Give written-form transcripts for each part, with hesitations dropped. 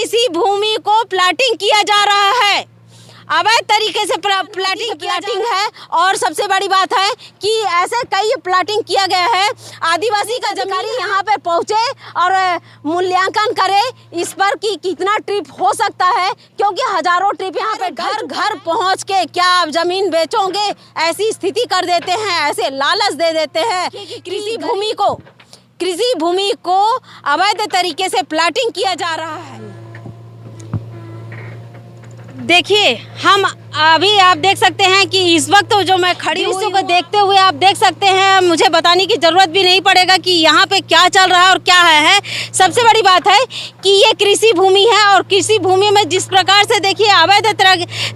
कृषि भूमि को प्लाटिंग किया जा रहा है, अवैध तरीके से प्लाटिंग है। और सबसे बड़ी बात है कि ऐसे कई प्लाटिंग किया गया है। आदिवासी का अधिकारी यहाँ पे पहुँचे और मूल्यांकन करे इस पर कि कितना ट्रिप हो सकता है, क्योंकि हजारों ट्रिप यहाँ पे घर घर पहुँच के क्या आप जमीन बेचोगे ऐसी स्थिति कर देते हैं, ऐसे लालच दे देते हैं। कृषि भूमि को अवैध तरीके से प्लाटिंग किया जा रहा है। देखिए, हम अभी आप देख सकते हैं कि इस वक्त जो मैं खड़ी हूँ को देखते हुए आप देख सकते हैं, मुझे बताने की ज़रूरत भी नहीं पड़ेगा कि यहाँ पे क्या चल रहा है और क्या है। सबसे बड़ी बात है कि ये कृषि भूमि है और कृषि भूमि में जिस प्रकार से देखिए अवैध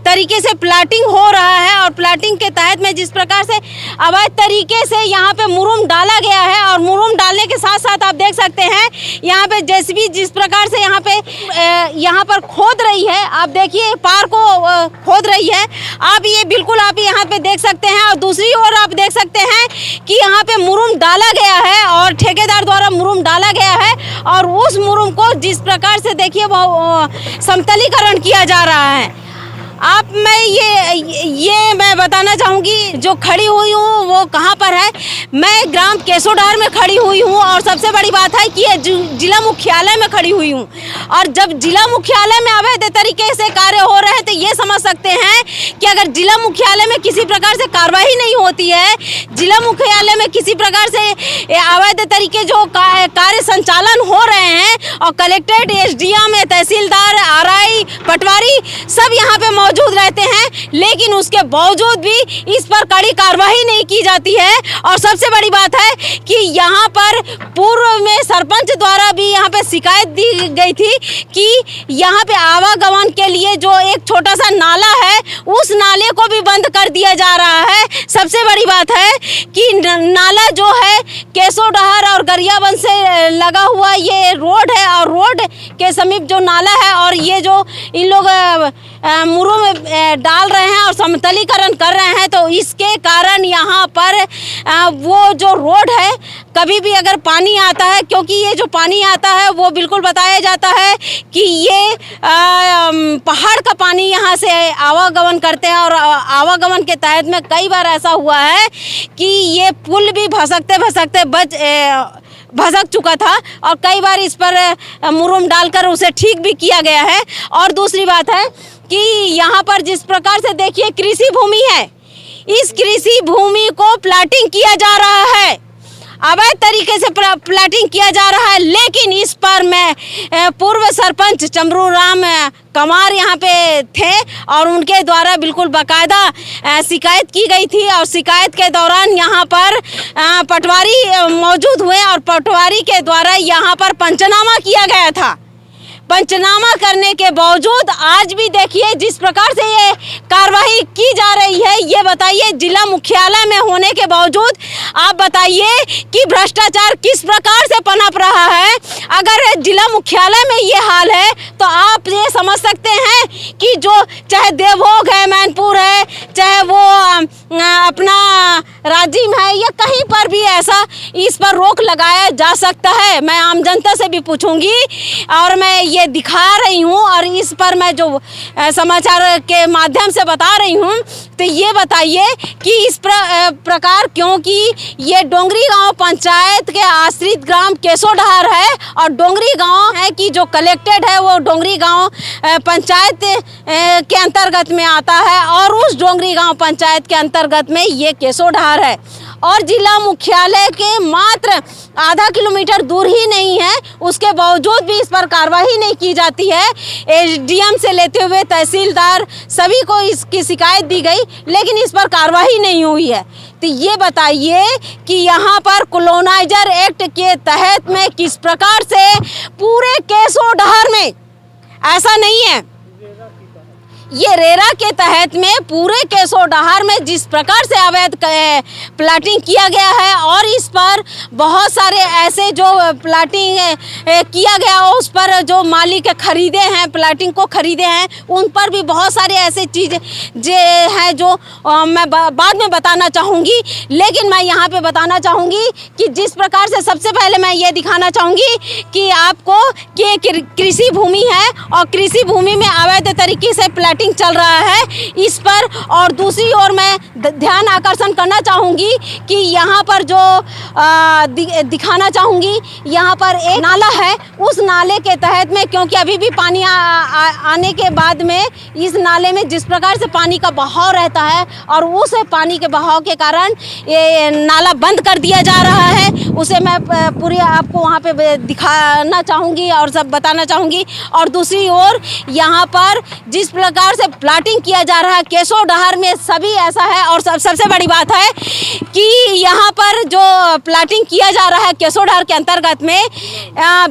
तरीके से प्लाटिंग हो रहा है और प्लाटिंग के तहत में जिस प्रकार से अवैध तरीके से यहाँ पे मुरुम डाला गया है और मुरुम डालने के साथ साथ आप देख सकते हैं यहाँ पे जेसीबी जिस प्रकार से यहाँ पर खोद रही है। आप देखिए पार को खोद रही है। आप ये बिल्कुल आप यहाँ पे देख सकते हैं और दूसरी ओर आप देख सकते हैं कि यहाँ पे मुरुम डाला गया है और ठेकेदार द्वारा मुरुम डाला गया है और उस मुरुम को जिस प्रकार से देखिए वो समतलीकरण किया जा रहा है। मैं बताना चाहूँगी जो खड़ी हुई हूँ वो कहाँ पर है। मैं ग्राम केसोडार में खड़ी हुई हूँ और सबसे बड़ी बात है कि ये जिला मुख्यालय में खड़ी हुई हूँ और जब जिला मुख्यालय में अवैध तरीके से कार्य हो रहे हैं तो ये समझ सकते हैं कि अगर जिला मुख्यालय में किसी प्रकार से कार्रवाई नहीं होती है, जिला मुख्यालय में किसी प्रकार से अवैध तरीके जो कार्य संचालन हो रहे हैं और कलेक्ट्रेट, एसडीएम, तहसीलदार, आरआई, पटवारी सब यहाँ पे मौजूद रहते हैं, लेकिन उसके बावजूद भी इस पर कड़ी कार्रवाई नहीं की जाती है। और सबसे बड़ी बात है कि यहाँ पर पूर्व में सरपंच द्वारा भी यहाँ पे शिकायत दी गई थी कि यहाँ पे आवागमन के लिए जो एक छोटा सा नाला है उस नाले को भी बंद कर दिया जा रहा है। सबसे बड़ी बात है कि नाला जो है केसोडहर और गरियाबंद से लगा हुआ ये रोड है और रोड के समीप जो नाला है और ये जो इन लोग मुरुम डाल रहे हैं और समतलीकरण कर रहे हैं, तो इसके कारण यहाँ पर वो जो रोड है कभी भी अगर पानी आता है, क्योंकि ये जो पानी आता है वो बिल्कुल बताया जाता है कि ये पहाड़ का पानी यहाँ से आवागमन करते हैं और आवागमन के तहत में कई बार ऐसा हुआ है कि ये पुल भी भसकते भसक चुका था और कई बार इस पर मुरुम डालकर उसे ठीक भी किया गया है। और दूसरी बात है कि यहाँ पर जिस प्रकार से देखिए कृषि भूमि है, इस कृषि भूमि को प्लाटिंग किया जा रहा है, अवैध तरीके से प्लाटिंग किया जा रहा है। लेकिन इस पर मैं पूर्व सरपंच चमरू राम कमार यहाँ पे थे और उनके द्वारा बिल्कुल बाकायदा शिकायत की गई थी और शिकायत के दौरान यहाँ पर पटवारी मौजूद हुए और पटवारी के द्वारा यहाँ पर पंचनामा किया गया था। पंचनामा करने के बावजूद आज भी देखिए जिस प्रकार से ये कार्रवाई की जा रही है, ये बताइए जिला मुख्यालय में होने के बावजूद आप बताइए कि भ्रष्टाचार किस प्रकार से पनप रहा है। अगर जिला मुख्यालय में ये हाल है तो आप ये समझ सकते हैं कि जो चाहे देवभोग है, मैनपुर है, चाहे वो अपना राजिम है या कहीं पर भी ऐसा इस पर रोक लगाया जा सकता है। मैं आम जनता से भी पूछूंगी और मैं ये दिखा रही हूँ और इस पर मैं जो समाचार के माध्यम से बता रही हूँ, तो ये बताइए कि इस प्रकार, क्योंकि ये डोंगरी गांव पंचायत के आश्रित ग्राम केसोडहर है और डोंगरी गांव है कि जो कलेक्टेड है वो डोंगरी गांव पंचायत के अंतर्गत में आता है और उस डोंगरी गांव पंचायत के अंतर्गत में ये केसोडहर है और जिला मुख्यालय के मात्र आधा किलोमीटर दूर ही नहीं है। उसके बावजूद भी इस पर कार्रवाई नहीं की जाती है। एसडीएम से लेते हुए तहसीलदार सभी को इसकी शिकायत दी गई, लेकिन इस पर कार्रवाई नहीं हुई है। तो ये बताइए कि यहाँ पर कॉलोनाइजर एक्ट के तहत में किस प्रकार से पूरे केसोडहर में ऐसा नहीं है, ये रेरा के तहत में पूरे केसोडहार में जिस प्रकार से अवैध प्लाटिंग किया गया है और इस पर बहुत सारे ऐसे जो प्लाटिंग किया गया उस पर जो मालिक खरीदे हैं, प्लाटिंग को खरीदे हैं, उन पर भी बहुत सारे ऐसे चीज़ें हैं जो मैं बाद में बताना चाहूँगी। लेकिन मैं यहाँ पे बताना चाहूँगी कि जिस प्रकार से सबसे पहले मैं ये दिखाना चाहूँगी कि आपको कि कृषि भूमि है और कृषि भूमि में अवैध तरीके से प्लाटिंग चल रहा है इस पर। और दूसरी ओर मैं ध्यान आकर्षण करना चाहूँगी कि यहाँ पर जो दिखाना चाहूँगी, यहाँ पर एक नाला है, उस नाले के तहत में क्योंकि अभी भी पानी आने के बाद में इस नाले में जिस प्रकार से पानी का बहाव रहता है और उस पानी के बहाव के कारण ये नाला बंद कर दिया जा रहा है, उसे मैं पूरी आपको वहाँ पे दिखाना चाहूँगी और सब बताना चाहूँगी। और दूसरी ओर यहाँ पर जिस प्रकार से प्लाटिंग किया जा रहा है केसोडहार में सभी ऐसा है। और सबसे बड़ी बात है कि यहाँ पर जो प्लाटिंग किया जा रहा है केसोडहार के अंतर्गत में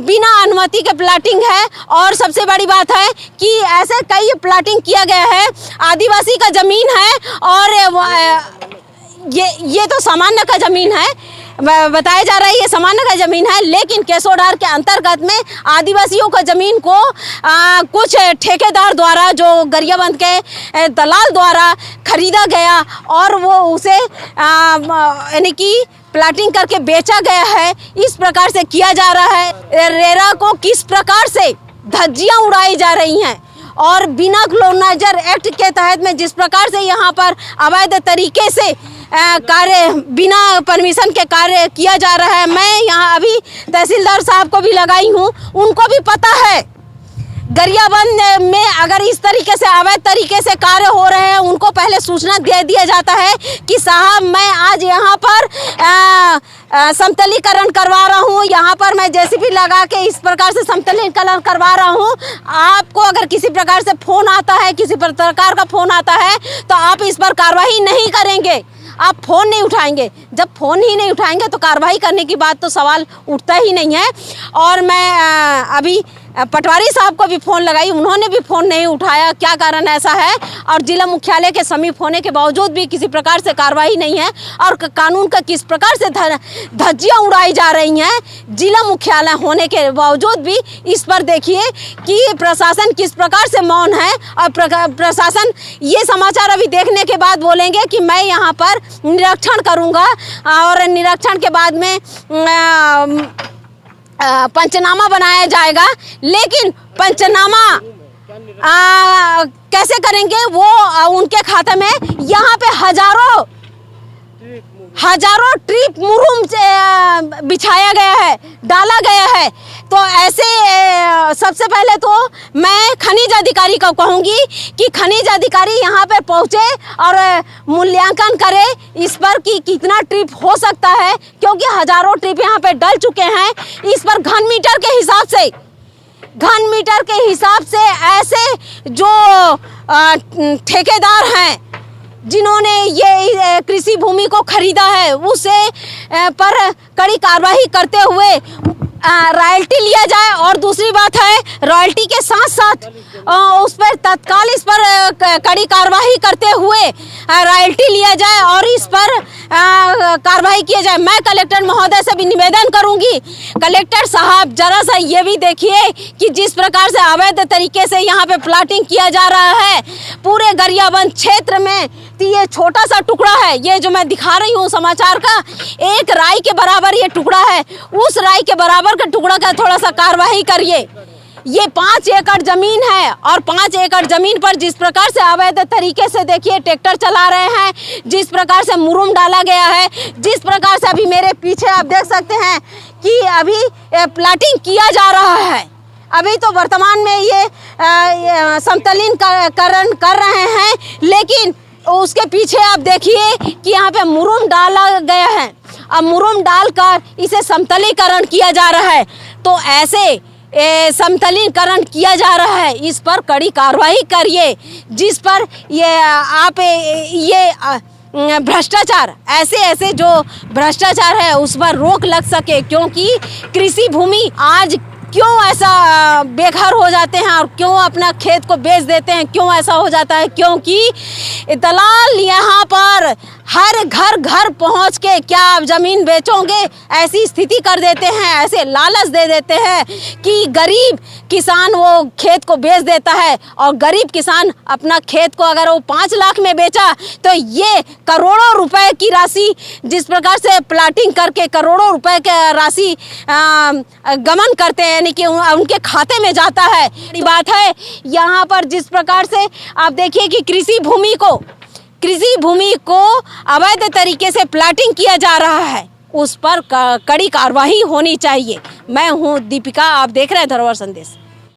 बिना अनुमति के प्लाटिंग है। और सबसे बड़ी बात है कि ऐसे कई प्लाटिंग किया गया है, आदिवासी का ज़मीन है और ये तो सामान्य का ज़मीन है, बताया जा रहा है ये सामान्य का ज़मीन है, लेकिन केसोडहार के अंतर्गत में आदिवासियों का ज़मीन को कुछ ठेकेदार द्वारा जो गरियाबंद के दलाल द्वारा खरीदा गया और वो उसे यानी कि प्लाटिंग करके बेचा गया है। इस प्रकार से किया जा रहा है। रेरा को किस प्रकार से धज्जियां उड़ाई जा रही हैं और बिना कॉलोनाइजर एक्ट के तहत में जिस प्रकार से यहाँ पर अवैध तरीके से कार्य बिना परमिशन के कार्य किया जा रहा है। मैं यहाँ अभी तहसीलदार साहब को भी लगाई हूँ, उनको भी पता है गरियाबंद में अगर इस तरीके से अवैध तरीके से कार्य हो रहे हैं, उनको पहले सूचना दे दिया जाता है कि साहब मैं आज यहाँ पर समतलीकरण करवा रहा हूँ, यहाँ पर मैं जेसीबी लगा के इस प्रकार से समतलीकरण करवा रहा हूँ। आपको अगर किसी प्रकार से फ़ोन आता है, किसी प्रकार का फ़ोन आता है तो आप इस पर कार्रवाई नहीं करेंगे, आप फ़ोन नहीं उठाएंगे। जब फ़ोन ही नहीं उठाएंगे तो कार्रवाई करने की बात तो सवाल उठता ही नहीं है। और मैं अभी पटवारी साहब को भी फ़ोन लगाई, उन्होंने भी फ़ोन नहीं उठाया, क्या कारण ऐसा है? और जिला मुख्यालय के समीप होने के बावजूद भी किसी प्रकार से कार्रवाई नहीं है और कानून का किस प्रकार से धज्जियां उड़ाई जा रही हैं जिला मुख्यालय होने के बावजूद भी। इस पर देखिए कि प्रशासन किस प्रकार से मौन है और प्रशासन ये समाचार अभी देखने के बाद बोलेंगे कि मैं यहाँ पर निरीक्षण करूँगा और निरीक्षण के बाद में पंचनामा बनाया जाएगा। लेकिन पंचनामा कैसे करेंगे वो उनके खाते में यहाँ पे हजारों ट्रिप मुरुम बिछाया गया है, डाला गया है। तो ऐसे सबसे पहले तो मैं खनिज अधिकारी को कहूँगी कि खनिज अधिकारी यहाँ पे पहुँचे और मूल्यांकन करे इस पर कि कितना ट्रिप हो सकता है, क्योंकि हजारों ट्रिप यहाँ पे डल चुके हैं। इस पर घन मीटर के हिसाब से ऐसे जो ठेकेदार हैं जिन्होंने ये कृषि भूमि को खरीदा है उसे पर कड़ी कार्रवाई करते हुए रॉयल्टी लिया जाए। और दूसरी बात है रॉयल्टी के साथ साथ उस पर तत्काल इस पर कड़ी कार्रवाई करते हुए रॉयल्टी लिया जाए और इस पर कार्रवाई किया जाए। मैं कलेक्टर महोदय से भी निवेदन करूंगी, कलेक्टर साहब जरा सा ये भी देखिए कि जिस प्रकार से अवैध तरीके से यहाँ पे प्लाटिंग किया जा रहा है पूरे गरियाबंद क्षेत्र में। तो ये छोटा सा टुकड़ा है, ये जो मैं दिखा रही हूँ समाचार का, एक राई के बराबर ये टुकड़ा है, उस राई के बराबर का टुकड़ा का थोड़ा सा कार्रवाई करिए। ये 5 एकड़ जमीन है और 5 एकड़ जमीन पर जिस प्रकार से अवैध तरीके से देखिए ट्रैक्टर चला रहे हैं, जिस प्रकार से मुरुम डाला गया है, जिस प्रकार से अभी मेरे पीछे आप देख सकते हैं कि अभी प्लाटिंग किया जा रहा है। अभी तो वर्तमान में ये समतलीकरण कर रहे हैं, लेकिन उसके पीछे आप देखिए कि यहाँ पे मुरुम डाला गया है। अब मुरुम डालकर इसे समतलीकरण किया जा रहा है। तो ऐसे समतलीकरण किया जा रहा है, इस पर कड़ी कार्रवाई करिए। जिस पर ये भ्रष्टाचार ऐसे जो भ्रष्टाचार है उस पर रोक लग सके, क्योंकि कृषि भूमि आज क्यों ऐसा बेघर हो जाते हैं और क्यों अपना खेत को बेच देते हैं, क्यों ऐसा हो जाता है? क्योंकि दलाल यहाँ पर हर घर घर पहुँच के क्या आप ज़मीन बेचोगे ऐसी स्थिति कर देते हैं, ऐसे लालच दे देते हैं कि गरीब किसान वो खेत को बेच देता है। और गरीब किसान अपना खेत को अगर वो 5 लाख में बेचा तो ये करोड़ों रुपए की राशि, जिस प्रकार से प्लाटिंग करके करोड़ों रुपए की राशि गमन करते हैं, यानी कि उनके खाते में जाता है। बड़ी बात है यहाँ पर जिस प्रकार से आप देखिए कि कृषि भूमि को अवैध तरीके से प्लाटिंग किया जा रहा है, उस पर कड़ी कार्रवाई होनी चाहिए। मैं हूँ दीपिका, आप देख रहे हैं धरोहर संदेश।